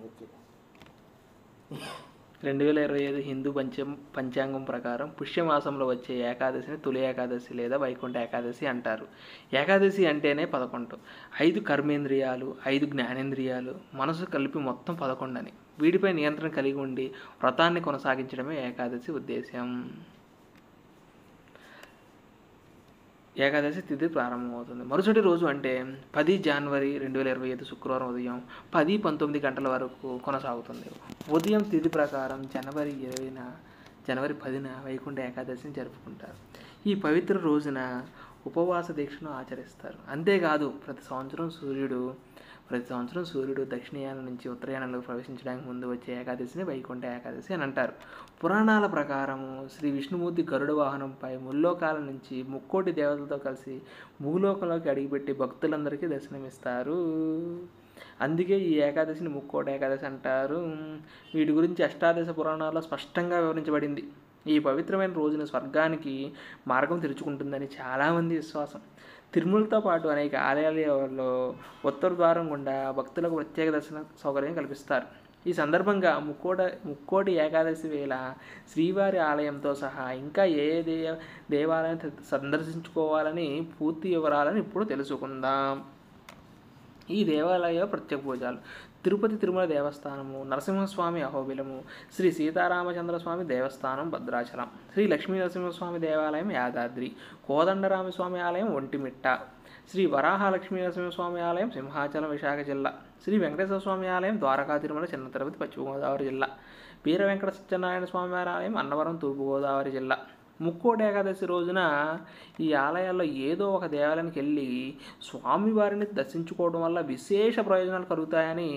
Okay. 2025 Hindu పంచాంగం ప్రకారం పుష్యమాసంలో వచ్చే ఏకాదశిని తొలి ఏకాదశి లేదా వైకుంఠ ఏకాదశి అంటారు. ఏకాదశి అంటేనే 11. 5 కర్మేంద్రియాలు, 5 జ్ఞానేంద్రియాలు, మనసు కలిపి మొత్తం 11 అని. వీటిపై నియంత్రణ కలిగి ఉండి వ్రతాన్ని కొనసాగించడమే ఏకాదశి ఉద్దేశ్యం. ఏకాదశి తిథి ప్రారంభమవుతుంది. మరుసటి రోజు అంటే 10 జనవరి 2025 శుక్రవారం ఉదయం 10-19 గంటల వరకు కొనసాగుతుంది. ఉదయం తిథి ప్రకారం జనవరి 10న వైకుంఠ ఏకాదశిని జరుపుకుంటారు. ఈ పవిత్ర రోజున ఉపవాస దీక్షను ఆచరిస్తారు. అంతేకాదు ప్రతి సంవత్సరం సూర్యుడు దక్షిణాయనం నుంచి ఉత్తరాయణంలో ప్రవేశించడానికి ముందు వచ్చే ఏకాదశిని వైకుంఠ ఏకాదశి అని అంటారు. పురాణాల ప్రకారము శ్రీ విష్ణుమూర్తి గరుడ వాహనంపై ముల్లోకాల నుంచి ముక్కోటి దేవతలతో కలిసి భూలోకంలోకి అడుగుపెట్టి భక్తులందరికీ దర్శనమిస్తారు. అందుకే ఈ ఏకాదశిని ముక్కోటి ఏకాదశి అంటారు. వీటి గురించి అష్టాదశ పురాణాల్లో స్పష్టంగా వివరించబడింది. ఈ పవిత్రమైన రోజున స్వర్గానికి మార్గం తెరుచుకుంటుందని చాలామంది విశ్వాసం. తిరుమలతో పాటు అనేక ఆలయాలలో ఉత్తర ద్వారం గుండా భక్తులకు ప్రత్యేక దర్శన సౌకర్యం కల్పిస్తారు. ఈ సందర్భంగా ముక్కోటి ఏకాదశి వేళ శ్రీవారి ఆలయంతో సహా ఇంకా ఏ దేవాలయం సందర్శించుకోవాలని పూర్తి వివరాలను ఇప్పుడు తెలుసుకుందాం. ఈ దేవాలయ ప్రత్యేక పూజలు: తిరుపతి తిరుమల దేవస్థానము, నరసింహస్వామి అహోబిలము, శ్రీ సీతారామచంద్రస్వామి దేవస్థానం భద్రాచలం, శ్రీ లక్ష్మీ నరసింహస్వామి దేవాలయం యాదాద్రి, కోదండరామస్వామి ఆలయం ఒంటిమిట్ట, శ్రీ వరాహలక్ష్మీ నరసింహస్వామి ఆలయం సింహాచలం విశాఖ జిల్లా, శ్రీ వెంకటేశ్వర స్వామి ఆలయం ద్వారకా తిరుమల చిన్న తిరుపతి పశ్చిమ గోదావరి జిల్లా, వీర వెంకట సత్యనారాయణ స్వామి వారి ఆలయం అన్నవరం తూర్పుగోదావరి జిల్లా. ముక్కోటి ఏకాదశి రోజున ఈ ఆలయాల్లో ఏదో ఒక దేవాలయానికి వెళ్ళి స్వామివారిని దర్శించుకోవడం వల్ల విశేష ప్రయోజనాలు కలుగుతాయని